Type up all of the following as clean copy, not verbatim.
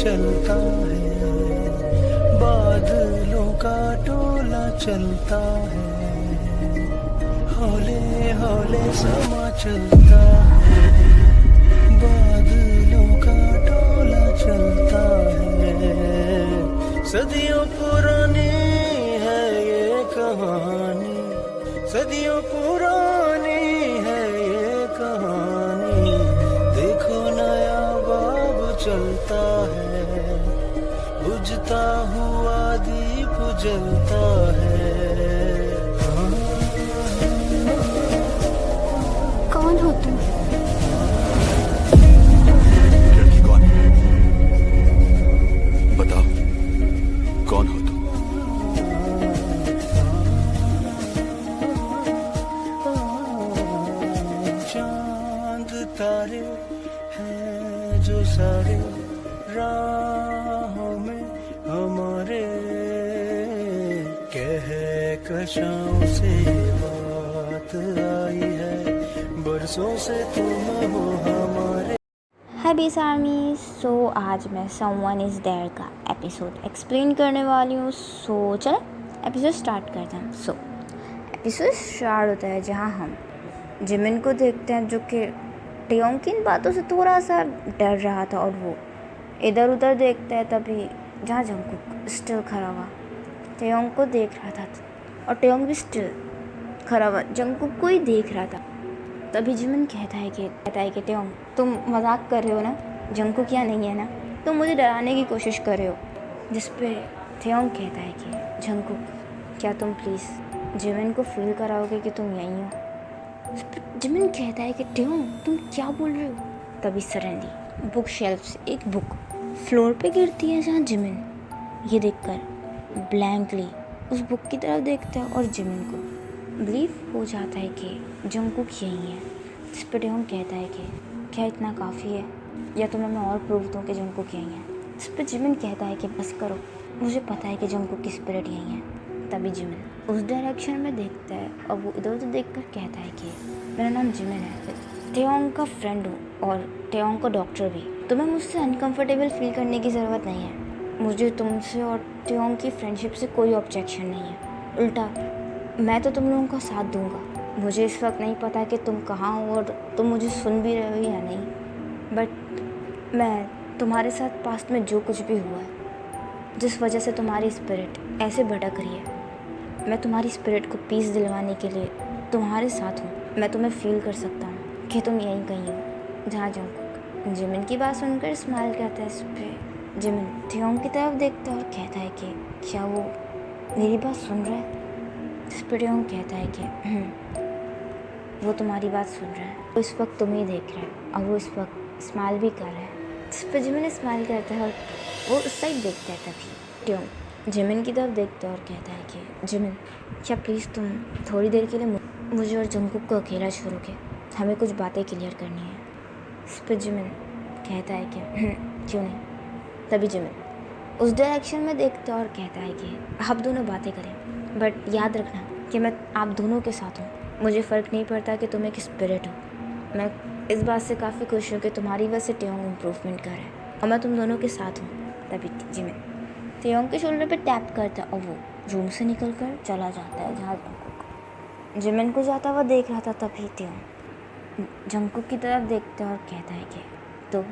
चलता है, बादलों का टोला चलता है, हौले हौले समा चलता है, बादलों का टोला चलता है। सदियों पुरानी है ये कहानी, सदियों पुरानी है ये कहानी, देखो नया बाब चलता है, बुझता हुआ दीप जलता है। कौन हो तुम? लड़की कौन है? बताओ, कौन हो तुम? चांद तारे हैं जो सारे राहों में हमारे, कहकशां से बात आई है, बरसों से तुम हो हमारे। हाय बेस आर्मी। सो आज मैं समवन इज़ देयर का एपिसोड एक्सप्लेन करने वाली हूँ। सो चलो एपिसोड स्टार्ट करते हैं। सो एपिसोड स्टार्ट होता है जहाँ हम जिमिन को देखते हैं, जो कि टेयोंग की इन बातों से थोड़ा सा डर रहा था, और वो इधर उधर देखता है तभी जहाँ जंगकुक स्टिल खड़ा हुआ टेयोंग को देख रहा था, और टेयोंग भी स्टिल खड़ा हुआ जंगकुक को ही देख रहा था। तभी जिमिन कहता है कि टेयोंग, तुम मजाक कर रहे हो ना, जंगकुक यहाँ नहीं है ना, तुम मुझे डराने की कोशिश कर रहे हो। जिस पे टेयोंग कहता है कि जंगकुक, क्या तुम प्लीज़ जिमिन को फील कराओगे कि तुम यहीं हो। जिमिन कहता है कि टेयोंग तुम क्या बोल रहे हो। तभी सडनली बुक शेल्फ से एक बुक फ्लोर पे गिरती है, जहाँ जिमिन ये देखकर ब्लैंकली उस बुक की तरफ देखता है, और जिमिन को बिलीव हो जाता है कि जंगकुक यही है। जिस पर टेयोंग कहता है कि क्या इतना काफ़ी है, या तुम्हें मैं और प्रूफ दूँ कि जंगकुक यही है। जिस पर जिमिन कहता है कि बस करो, मुझे पता है कि जंगकुक की स्पिरिट यही है। तभी जिमिन उस डायरेक्शन में देखता है, और वो इधर उधर देखकर कहता है कि मेरा नाम जिमिन है, टेयोंग का फ्रेंड हूँ और टेयोंग का डॉक्टर भी। तुम्हें मुझसे अनकंफर्टेबल फील करने की ज़रूरत नहीं है। मुझे तुमसे और टेयोंग की फ्रेंडशिप से कोई ऑब्जेक्शन नहीं है। उल्टा मैं तो तुम लोगों का साथ दूंगा। मुझे इस वक्त नहीं पता कि तुम कहाँ हो और तुम मुझे सुन भी रहे हो या नहीं, बट मैं तुम्हारे साथ पास्ट में जो कुछ भी हुआ है, जिस वजह से तुम्हारी स्पिरिट ऐसे भटक रही है, मैं तुम्हारी स्पिरिट को पीस दिलवाने के लिए तुम्हारे साथ हूँ। मैं तुम्हें फील कर सकता हूँ कि तुम यहीं कहीं हो जहाँ जंगकुक। जिमिन की बात सुनकर स्माइल करता है। इस पर जिमिन टेयोंग की तरफ देखता है और कहता है कि क्या वो मेरी बात सुन रहा है। जिस पर टेयोंग कहता है कि वो तुम्हारी बात सुन रहा है, वो इस वक्त तुम्हें देख रहा है, और वो इस वक्त स्माइल भी कर रहा है। जिस पर जिमिन स्माइल करता है और वो उस साइड देखता है। तभी टेयोंग जिमिन की तरफ देखता है और कहता है कि जिमिन, क्या प्लीज़ तुम थोड़ी देर के लिए मुझे और जंगकुक को अकेला छोड़ोगे, हमें कुछ बातें क्लियर करनी है। इस पर जिमिन कहता है कि क्यों नहीं। तभी जिमिन उस डायरेक्शन में देखता है और कहता है कि आप दोनों बातें करें, बट याद रखना कि मैं आप दोनों के साथ हूँ। मुझे फ़र्क नहीं पड़ता कि तुम एक स्पिरिट हो। मैं इस बात से काफ़ी खुश हूँ कि तुम्हारी वजह से टेयोंग इम्प्रूवमेंट कर रहा है, और मैं तुम दोनों के साथ हूँ। तभी जिमिन टेयोंग के शोल्डर पे टैप करता है, और वो रूम से निकल कर चला जाता है जहाँ जंगकुक जिमिन को जाता हुआ देख रहा था। तभी टेयोंग जंगकुक की तरफ देखता है और कहता है कि तो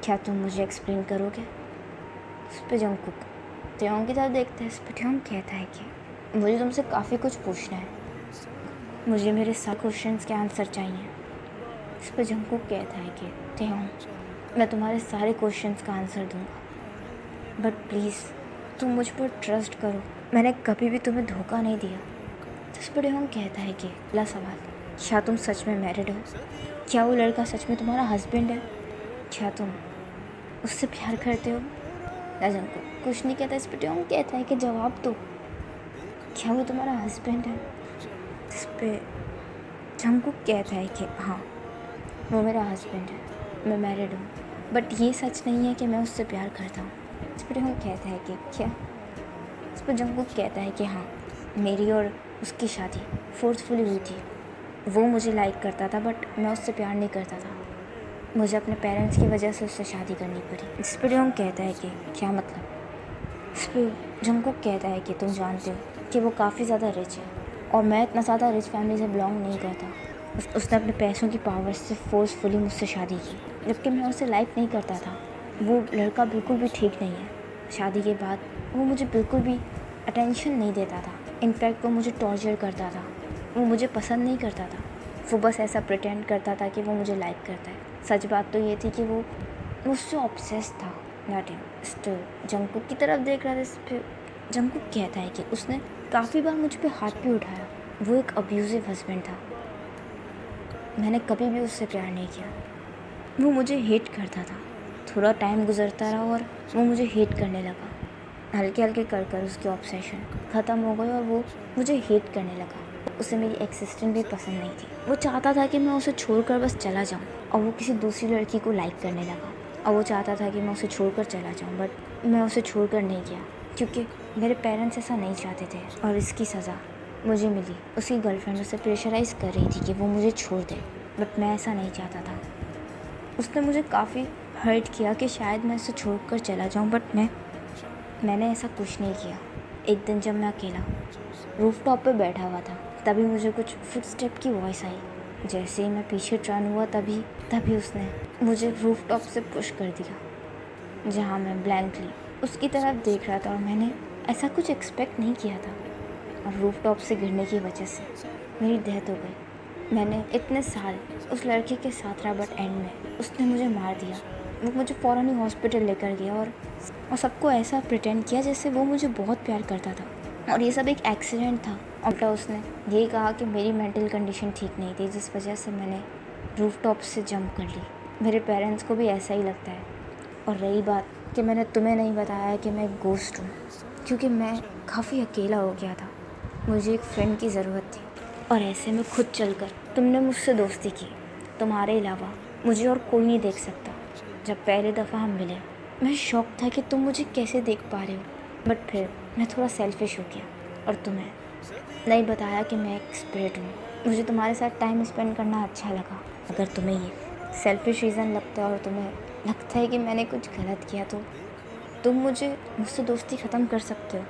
क्या तुम मुझे एक्सप्लेन करोगे। उस पर जंगकुक टेयोंग की तरफ देखता है। इस पर टेयोंग कहता है कि मुझे तुमसे काफ़ी कुछ पूछना है, मुझे मेरे सारे क्वेश्चंस के आंसर चाहिए। इस पर जंगकुक कहता है कि टेयोंग, मैं तुम्हारे सारे क्वेश्चंस का आंसर दूंगा, बट प्लीज़ तुम मुझ पर ट्रस्ट करो, मैंने कभी भी तुम्हें धोखा नहीं दिया। जिस पर टेयोंग कहता है कि पहला सवाल, क्या तुम सच में मैरिड हो? क्या वो लड़का सच में तुम्हारा हस्बैंड है? क्या तुम उससे प्यार करते हो? जंगकुक कुछ नहीं कहता। इस पर टेयोंग कहता है कि जवाब दो, क्या वो तुम्हारा हस्बैंड है? जिस पे जंगकुक कहता है कि हाँ, वो मेरा हस्बैंड है, मैं मैरिड हूँ, बट ये सच नहीं है कि मैं उससे प्यार करता हूँ। इस पर टेयोंग कहता है कि क्या? इस पर जंगकुक कहता है कि हाँ, मेरी और उसकी शादी फोर्सफुली हुई थी। वो मुझे लाइक करता था, बट मैं उससे प्यार नहीं करता था। मुझे अपने पेरेंट्स की वजह से उससे शादी करनी पड़ी। इस पर जंग कहता है कि क्या मतलब। इस पर जंगकुक कहता है कि तुम जानते हो कि वो काफ़ी ज़्यादा रिच है और मैं इतना ज़्यादा रिच फैमिली से बिलोंग नहीं करता। उसने अपने पैसों की पावर से फोर्सफुली मुझसे शादी की, जबकि मैं उससे लाइक नहीं करता था। वो लड़का बिल्कुल भी ठीक नहीं है। शादी के बाद वो मुझे बिल्कुल भी अटेंशन नहीं देता था। इनफैक्ट वो मुझे टॉर्चर करता था। वो मुझे पसंद नहीं करता था। वो बस ऐसा प्रिटेंड करता था कि वो मुझे लाइक करता है। सच बात तो ये थी कि वो मुझसे ऑब्सेस्ड था। स्टिल जंगकुक की तरफ देख रहा था। इस पर जंगकुक कहता है कि उसने काफ़ी बार मुझ पे हाथ भी उठाया। वो एक अब्यूज़िव हस्बैंड था। मैंने कभी भी उससे प्यार नहीं किया। वो मुझे हेट करता था। थोड़ा टाइम गुजरता रहा और वो मुझे हेट करने लगा। हल्के हल्के कर कर उसकी ऑब्सेशन ख़त्म हो गई और वो मुझे हेट करने लगा। उसे मेरी एक्सिस्टेंस भी पसंद नहीं थी। वो चाहता था कि मैं उसे छोड़कर बस चला जाऊं और वो किसी दूसरी लड़की को लाइक करने लगा। और वो चाहता था कि मैं उसे छोड़कर चला जाऊं, बट मैं उसे छोड़कर नहीं गया क्योंकि मेरे पेरेंट्स ऐसा नहीं चाहते थे। और इसकी सज़ा मुझे मिली। उसकी गर्लफ्रेंड उसे प्रेशराइज़ कर रही थी कि वो मुझे छोड़ दे, बट मैं ऐसा नहीं चाहता था। उसने मुझे काफ़ी हर्ट किया कि शायद मैं उसे छोड़कर चला जाऊं, बट मैंने ऐसा कुछ नहीं किया। एक दिन जब मैं अकेला रूफटॉप पे बैठा हुआ था, तभी मुझे कुछ फुटस्टेप की वॉइस आई। जैसे ही मैं पीछे टर्न हुआ तभी उसने मुझे रूफटॉप से पुश कर दिया, जहाँ मैं ब्लैंकली उसकी तरफ देख रहा था और मैंने ऐसा कुछ एक्सपेक्ट नहीं किया था। और रूफटॉप से गिरने की वजह से मेरी डेथ हो गई। मैंने इतने साल उस लड़के के साथ रहा, बट एंड में उसने मुझे मार दिया। वो मुझे फ़ौरन ही हॉस्पिटल लेकर गया और सबको ऐसा प्रिटेंड किया जैसे वो मुझे बहुत प्यार करता था और ये सब एक एक्सीडेंट था। उल्टा उसने यही कहा कि मेरी मेंटल कंडीशन ठीक नहीं थी, जिस वजह से मैंने रूफटॉप से जंप कर ली। मेरे पेरेंट्स को भी ऐसा ही लगता है। और रही बात कि मैंने तुम्हें नहीं बताया कि मैं एक गोस्ट हूँ, क्योंकि मैं काफ़ी अकेला हो गया था। मुझे एक फ्रेंड की ज़रूरत थी और ऐसे में खुद चलकर तुमने मुझसे दोस्ती की। तुम्हारे अलावा मुझे और कोई नहीं देख सकता। जब पहले दफ़ा हम मिले, मैं शॉक था कि तुम मुझे कैसे देख पा रहे हो, बट फिर मैं थोड़ा सेल्फिश हो गया और तुम्हें नहीं बताया कि मैं एक स्पिरिट हूँ। मुझे तुम्हारे साथ टाइम स्पेंड करना अच्छा लगा। अगर तुम्हें ये सेल्फिश रीज़न लगता है और तुम्हें लगता है कि मैंने कुछ गलत किया, तो तुम मुझसे दोस्ती ख़त्म कर सकते हो,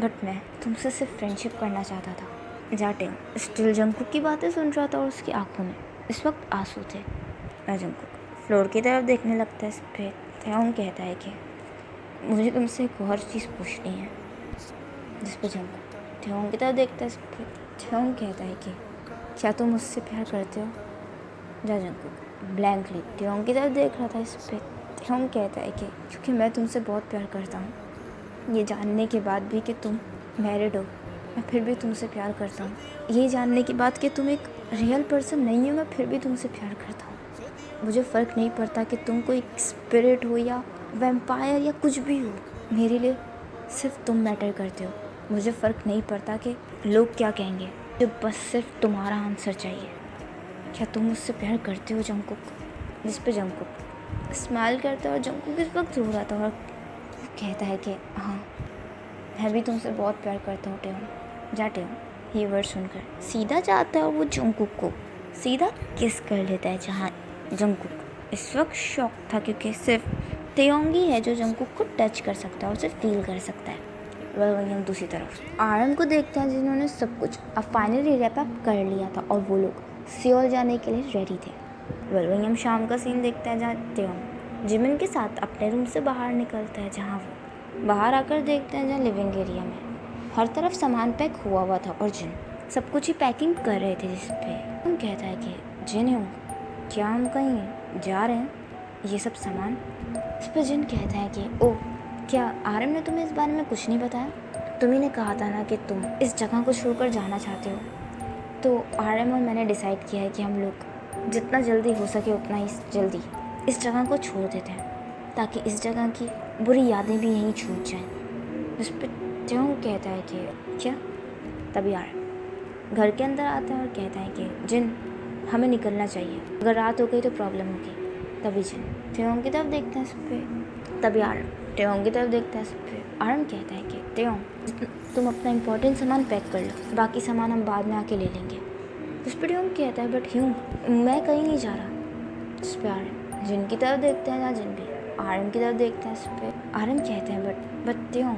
बट मैं तुमसे सिर्फ फ्रेंडशिप करना चाहता था। जाटे स्टिल जंगकुक की बातें सुन रहा था और उसकी आंखों में इस वक्त आंसू थे। मैं जंगकुक फ्लोर की तरफ देखने लगता है। इस पर थेओंग कहता है कि मुझे तुमसे एक और चीज़ पूछनी है। जिस पर जंगकुक थेओंग की तरफ देखता है। इस पर थेओंग कहता है कि क्या तुम मुझसे प्यार करते हो। जंगकुक ब्लैंकली थेओंग की तरफ देख रहा था। इस पर थेओंग कहता है कि क्योंकि मैं तुमसे बहुत प्यार करता हूँ। ये जानने के बाद भी कि तुम मैरिड हो, मैं फिर भी तुमसे प्यार करता हूँ। ये जानने के बाद कि तुम एक रियल पर्सन नहीं हो, मैं फिर भी तुमसे प्यार करता हूँ। मुझे फ़र्क नहीं पड़ता कि तुम कोई स्पिरिट हो या वैम्पायर या कुछ भी हो, मेरे लिए सिर्फ तुम मैटर करते हो। मुझे फ़र्क नहीं पड़ता कि लोग क्या कहेंगे, मुझे बस सिर्फ तुम्हारा आंसर चाहिए। क्या तुम मुझसे प्यार करते हो जंगकुक। जिस पे जंगकुक स्माइल करता है और जंगकुक इस वक्त रो रहा था और कहता है कि हाँ, मैं भी तुमसे बहुत प्यार करता हूँ टेओंग। जा टेओंग ये वर्ड सुनकर सीधा जाता है और वो जंगकुक को सीधा किस कर लेता है, जहाँ जंगकुक इस वक्त शॉक था क्योंकि सिर्फ टेओंग ही है जो जंगकुक को टच कर सकता है और उसे फील कर सकता है। वहीं हम दूसरी तरफ आरएम को देखते हैं, जिन्होंने सब कुछ अब फाइनली रैप अप कर लिया था और वो लोग सियोल जाने के लिए रेडी थे। वहीं हम शाम का सीन देखते हैं जहाँ टेओंग जिमिन के साथ अपने रूम से बाहर निकलता है। जहाँ वो बाहर आकर देखते हैं जहाँ लिविंग एरिया में हर तरफ सामान पैक हुआ था और जिन सब कुछ ही पैकिंग कर रहे थे। जिस पे हम कहता है कि जिन हूँ, क्या हम कहीं जा रहे हैं, ये सब सामान। इस पर जिन कहता है कि ओह, क्या आरएम ने तुम्हें इस बारे में कुछ नहीं बताया। तुम्ही ने कहा था ना कि तुम इस जगह को छोड़कर जाना चाहते हो। तो आरएम और मैंने डिसाइड किया है कि हम लोग जितना जल्दी हो सके उतना ही जल्दी इस जगह को छोड़ देते हैं, ताकि इस जगह की बुरी यादें भी यहीं छूट जाएं। इस पर टेओंग कहता है कि क्या। तभी आरएम घर के अंदर आता है और कहता है कि जिन, हमें निकलना चाहिए, अगर रात हो गई तो प्रॉब्लम होगी। तभी जिन टेओंग की तरफ देखते हैं। इस पर तभी आरएम टेओंग की तरफ देखता है। इस पर आरएम कहता है कि टेओंग, तुम अपना इम्पोर्टेंट सामान पैक कर लो, बाकी सामान हम बाद में आके ले लेंगे। इस पर टेओंग कहता है बट क्यों, मैं कहीं नहीं जा रहा। इस पर आरएम जिन की तरफ देखते हैं, जहाँ जिन भी आरएम की तरफ देखते हैं। इस पर आरएम कहते हैं बट त्यों,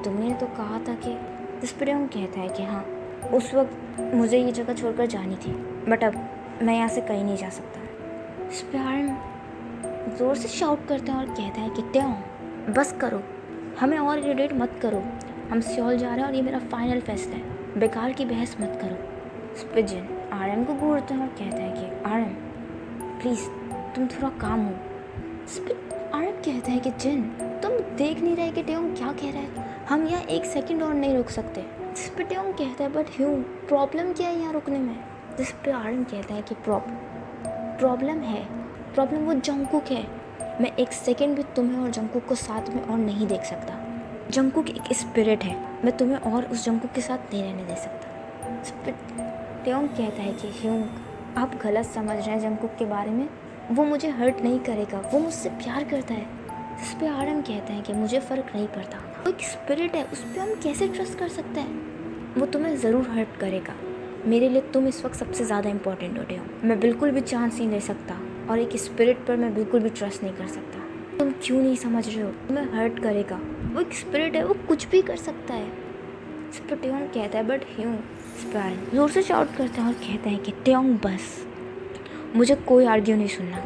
तुमने तो कहा था कि। इस पर त्यों कहता है कि हाँ, उस वक्त मुझे ये जगह छोड़कर जानी थी, बट अब मैं यहाँ से कहीं नहीं जा सकता। इस पर आरएम ज़ोर से शाउट करते हैं और कहता है कि त्यों, बस करो, हमें और इरिटेट मत करो, हम सियोल जा रहे हैं और ये मेरा फाइनल फैसला है, बेकार की बहस मत करो। इस पर जिन आरएम को घूरते हैं और कहता है कि आरएम प्लीज़ तुम थोड़ा काम हो। इस पर आरएम कहता है कि जिन, तुम देख नहीं रहे कि ट्योंग क्या कह रहा है, हम यहाँ एक सेकंड और नहीं रुक सकते। जिस पर ट्योंग कहता है बट ह्यू, प्रॉब्लम क्या है यहाँ रुकने में। जिस पर आरएम कहता है कि प्रॉब्लम वो जंगकुक है, मैं एक सेकंड भी तुम्हें और जंगकुक को साथ में और नहीं देख सकता। जंगकुक एक स्पिरिट है, मैं तुम्हें और उस जंगकुक के साथ नहीं रहने दे सकता। इस पर ट्योंग कहता है कि ह्यू, आप गलत समझ रहे हैं जंगकुक के बारे में, वो मुझे हर्ट नहीं करेगा, वो मुझसे प्यार करता है। इस पर आरएम कहते हैं कि मुझे फ़र्क नहीं पड़ता, वो एक स्पिरिट है, उस पर हम कैसे ट्रस्ट कर सकते हैं, वो तुम्हें ज़रूर हर्ट करेगा। मेरे लिए तुम इस वक्त सबसे ज़्यादा इंपॉर्टेंट हो, मैं बिल्कुल भी चांस नहीं ले सकता और एक स्पिरिट पर मैं बिल्कुल भी ट्रस्ट नहीं कर सकता। तुम क्यों नहीं समझ रहे हो, तुम्हें हर्ट करेगा, वो एक स्पिरिट है, वो कुछ भी कर सकता है। इस पर ट्योंग कहता है बट ह्यू। इस पर आरएम ज़ोर से शाउट करते हैं और कहते हैं कि ट्योंग बस, मुझे कोई आर्ग्यू नहीं सुनना,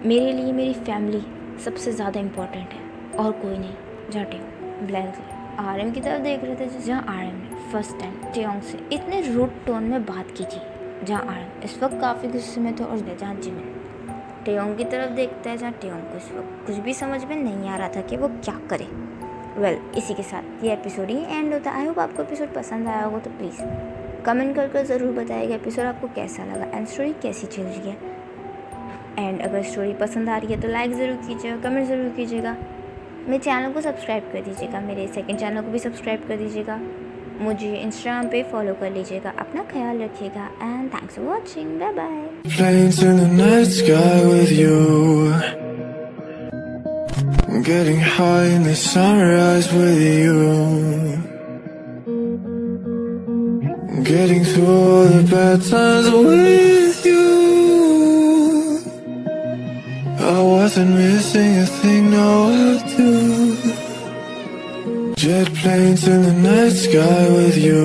मेरे लिए मेरी फैमिली सबसे ज़्यादा इम्पोर्टेंट है और कोई नहीं। जहाँ ट्योंग ब्लैंकली आरएम की तरफ देख रहे थे, जहाँ आरएम ने फर्स्ट टाइम ट्योंग से इतने रूड टोन में बात की थी। जहाँ आरएम इस वक्त काफ़ी गुस्से में थे और जहाँ जिमिन ट्योंग की तरफ देखता है, जहाँ ट्योंग को इस वक्त कुछ भी समझ में नहीं आ रहा था कि वो क्या करे। इसी के साथ ये एपिसोड ही एंड होता है। आई होप आपको एपिसोड पसंद आया होगा, तो प्लीज़ कमेंट कर ज़रूर बताइएगा एपिसोड आपको कैसा लगा एंड स्टोरी कैसी चल रही है। एंड अगर स्टोरी पसंद आ रही है तो लाइक ज़रूर कीजिएगा, कमेंट ज़रूर कीजिएगा, मेरे चैनल को सब्सक्राइब कर दीजिएगा, मेरे सेकंड चैनल को भी सब्सक्राइब कर दीजिएगा, मुझे इंस्टाग्राम पे फॉलो कर लीजिएगा। अपना ख्याल रखिएगा and thanks for watching, bye bye. Planes in the night sky with you, getting high in the sunrise with you, getting through all the bad times with you. I wasn't missing a thing, no I do. Jet planes in the night sky with you,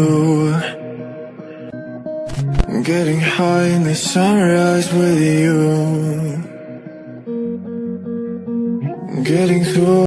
getting high in the sunrise with you, getting through